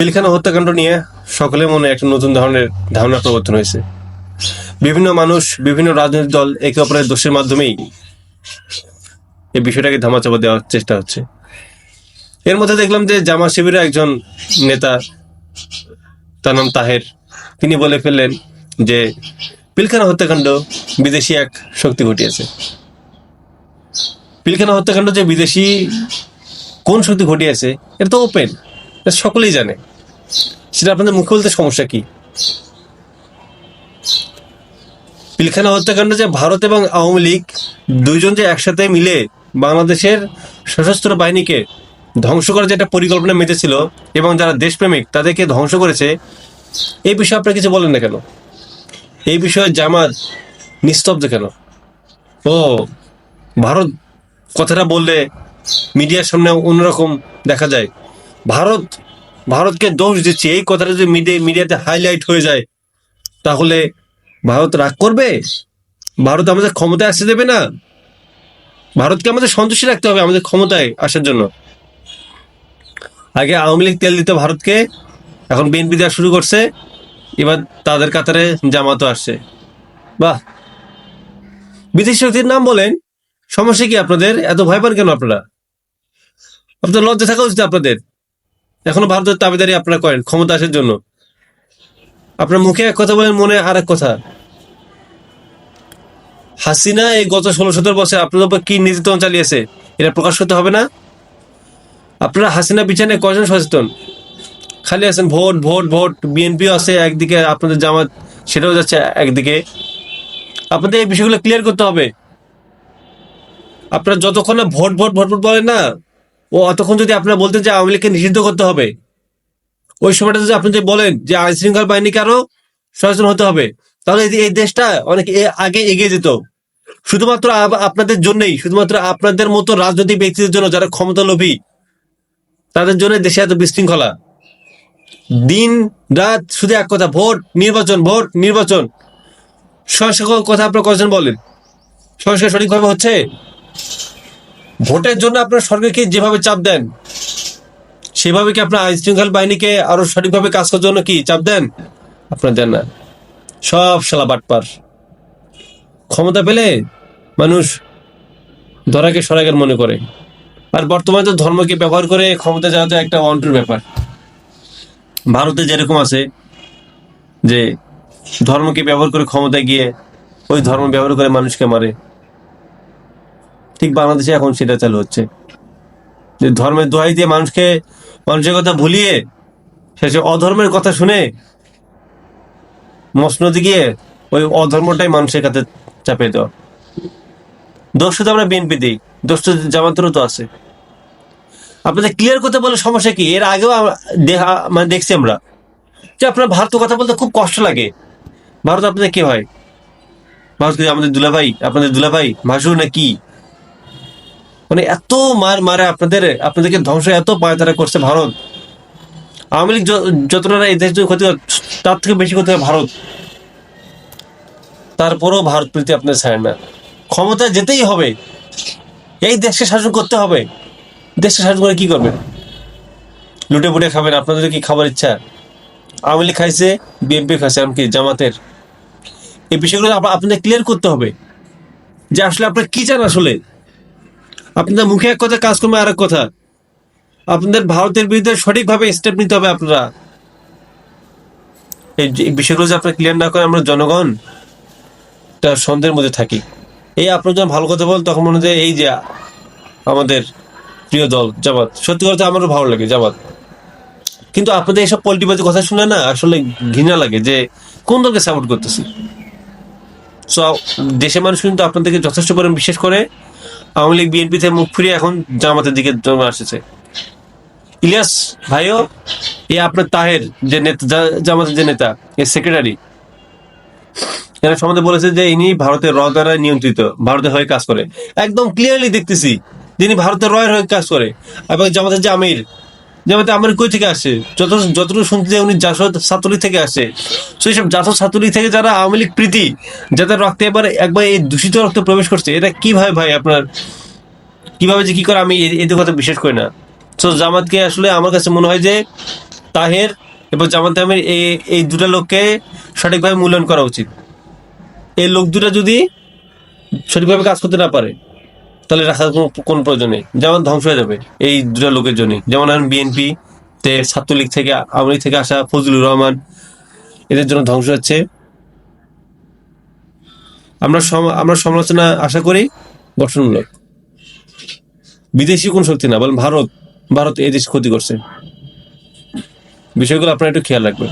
পিলখানা হত্যাকাণ্ড নিয়ে সকলের মনে একটা নতুন ধরনের ধারণা প্রবর্তন হয়েছে। বিভিন্ন মানুষ, বিভিন্ন রাজনৈতিক দল একে অপরের দোষের মাধ্যমেই এই বিষয়টাকে ধামাচাপা দেওয়ার চেষ্টা হচ্ছে। এর মধ্যে দেখলাম যে জামাত শিবিরের একজন নেতা, তার নাম তাহের, তিনি বলে ফেললেন যে পিলখানা হত্যাকাণ্ড বিদেশি এক শক্তি ঘটিয়েছে। পিলখানা হত্যাকাণ্ড যে বিদেশি কোন শক্তি ঘটিয়েছে এটা তো ওপেন, সকলেই জানে। সেটা আপনাদের মুখে বলতে সমস্যা কি? পিলখানা হত্যাকাণ্ড যে ভারত এবং আওয়ামী লীগ দুইজন যে একসাথে মিলে বাংলাদেশের সশস্ত্র বাহিনীকে ধ্বংস করার যে একটা পরিকল্পনা মেতেছিল এবং যারা দেশপ্রেমিক তাদেরকে ধ্বংস করেছে, এই বিষয়ে আপনারা কিছু বলেন না কেন? এই বিষয়ে জামাত নিস্তব্ধ কেন? ও ভারত কথাটা বললে মিডিয়ার সামনে অন্যরকম দেখা যায়। ভারতকে দোষ দিচ্ছে, এই কথাটা যদি মিডিয়াতে হাইলাইট হয়ে যায় তাহলে ভারত রাগ করবে? ভারত আমাদের ক্ষমতায় আসতে দেবে না? ভারতকে আমাদের সন্তুষ্টি রাখতে হবে আমাদের ক্ষমতায় আসার জন্য। আগে আওয়ামী লীগ তেল দিত ভারতকে, এখন বিএনপি দেওয়া শুরু করছে, এবার তাদের কাতারে জামাতও আসছে। বাহ! বিদেশি শক্তির নাম বলেন, সমস্যা কি আপনাদের? এত ভয় পান কেন আপনারা? আপনাদের লজ্জা থাকা উচিত আপনাদের। এখনো ভারতের দাবিদারি আপনারা করেন ক্ষমতা আসার জন্য। আপনার মুখে এক কথা বলেন, মনে আর এক কথা। হাসিনা এই গত 16-17 বছর আপনাদের উপর কি নির্যাতন চালিয়েছে এটা প্রকাশ করতে হবে না? আপনারা হাসিনা পিছনে কয়জন সচেতন? খালি আছেন ভোট ভোট ভোট। বিএনপিও আছে একদিকে, আপনাদের জামাত সেটাও যাচ্ছে একদিকে। আপনাদের এই বিষয়গুলো ক্লিয়ার করতে হবে। আপনারা যতক্ষণ না ভোট ভোট ভোট ভোট বলেন না, ও অতক্ষণ যদি আপনারা বলতেন যে আওয়ামী লীগকে নিষিদ্ধ করতে হবে, ওই সময়টা যদি আপনি যদি বলেন যে আইন শৃঙ্খলা বাহিনীকে আরো সচেতন হতে হবে, তাহলে এই দেশটা অনেক আগে এগিয়ে যেত। শুধুমাত্র আপনাদের জন্যই, শুধুমাত্র আপনাদের মতো রাজনৈতিক ব্যক্তিদের জন্য যারা ক্ষমতা লোভী, তাদের জন্য দেশে এত বিশৃঙ্খলা। দিন রাত শুধু এক কথা, ভোট নির্বাচন, ভোট নির্বাচন। সংস্কার কথা আপনারা কজন বলেন? সংস্কার সঠিকভাবে হচ্ছে? ভোটের জন্য আপনার সরকারকে যেভাবে চাপ দেন, সেভাবে কি আপনার আইন শৃঙ্খলা বাহিনীকে আরো সঠিকভাবে কাজ করার জন্য কি চাপ দেন? আপনার দেন না। সব শালা বাটপার। ক্ষমতা পেলে মানুষ ধরাকে সরাগের মনে করে। আর বর্তমানে তো ধর্মকে ব্যবহার করে ক্ষমতা যাওয়া তো একটা অন্টুর ব্যাপার। ভারতে যেরকম আছে যে ধর্মকে ব্যবহার করে ক্ষমতায় গিয়ে ওই ধর্ম ব্যবহার করে মানুষকে মারে, ঠিক বাংলাদেশে এখন সেটা চালু হচ্ছে। যে ধর্মের দোহাই দিয়ে মানুষের কথা ভুলিয়ে শেষে অধর্মের কথা শুনে মসনদে গিয়ে ওই অধর্মটাই মানুষের কাছে চাপিয়ে দেওয়া। দোষ তো আমরা বিএনপি দিই, দোষ তো জামাতেরও তো আছে। আপনাদের ক্লিয়ার করতে বলে সমস্যা কি? এর আগেও মানে দেখছি আমরা যে আপনার ভারত কথা বলতে খুব কষ্ট লাগে। ভারত আপনাদের কি হয়? ভারত কি আমাদের দুলাভাই? আপনাদের দুলাভাই ভাসুর না কি? মানে এত মারে আপনাদেরকে ধ্বংস এত পায়তারা করছে ভারত। আওয়ামী লীগ যতটা এই দেশ ক্ষতি তার থেকে বেশি ক্ষতি হয় ভারত। তারপরেও ভারত প্রীতি আপনার ছাড়েন না। ক্ষমতায় যেতেই হবে, এই দেশকে শাসন করতে হবে। দেশকে শাসন করে কি করবেন? লুটে পুটে খাবেন? আপনাদের কি খাবার ইচ্ছা? আওয়ামী লীগ খাইছে, বিএনপি খাইছে, এমনকি জামাতের। এই বিষয়গুলো আপনাদের ক্লিয়ার করতে হবে যে আসলে আপনারা কি চান। আসলে আপনাদের মুখে এক কথা, কাজ করবে আর এক কথা। আপনাদের ভারতের বিরুদ্ধে সঠিকভাবে স্টেপ নিতে হবে। আপনারা এই বিষয়গুলো যে আপনারা ক্লিয়ার না করেন, আমরা জনগণ একটা সন্দেহের মধ্যে থাকি। এই আপনার যখন ভালো কথা বল, তখন মনে হয় এই যে আমাদের প্রিয় দল জামাত, সত্যি কথা আমারও ভালো লাগে জামাত। কিন্তু আপনাদের এইসব পলিটিবাজি কথা শুনে না আসলে ঘৃণা লাগে যে কোন দলকে সাপোর্ট করতেছি। সো দেশের মানুষ কিন্তু আপনাদেরকে যথেষ্ট পরিমাণ বিশ্বাস করে। আওয়ামী লীগ বিএনপি থেকে মুখ ফিরিয়ে এখন জামাতের দিকে জমে আসছে। ইলিয়াস ভাইও, আপনার তাহের যে নেতা, জামাতের যে নেতা, সেক্রেটারি, এরা সম্বন্ধে বলেছে যে ইনি ভারতের র দ্বারা নিয়ন্ত্রিত, ভারতের হয়ে কাজ করে। একদম ক্লিয়ারলি দেখতেছি যিনি ভারতের রয়ের হয়ে কাজ করে। এবং জামাতের যে জামাতে আমির কই থেকে আসে? যতটুকু শুনতে যে উনি জাসদ ছাত্রলীগ থেকে আসে। সেই সব জাসদ ছাত্রলীগ থেকে যারা আওয়ামী লীগ প্রীতি, যাদের রক্তে একবার এই দূষিত রক্ত প্রবেশ করছে, এটা কিভাবে ভাই আপনার কিভাবে যে কি করে, আমি এদের কথা বিশ্বাস করি না। তো জামাতকে আসলে আমার কাছে মনে হয় যে তাহের এবং জামাত আমির এই এই দুটা লোককে সঠিকভাবে মূল্যায়ন করা উচিত। এই লোক দুটা যদি সঠিকভাবে কাজ করতে না পারে তাহলে রাখার কোনো প্রয়োজন নেই। যেমন ধ্বংস হয়ে যাবে এই দুটা লোকের জন্য। যেমন এখন বিএনপি তে ছাত্রলীগ থেকে আওয়ামী লীগ থেকে আসা ফজলুর রহমান, এদের জন্য ধ্বংস হচ্ছে। আমরা সমালোচনা আশা করি গঠনমূলক। বিদেশি কোন শক্তি না, বলেন ভারত এই দেশ ক্ষতি করছে। বিষয়গুলো আপনারা একটু খেয়াল রাখবেন।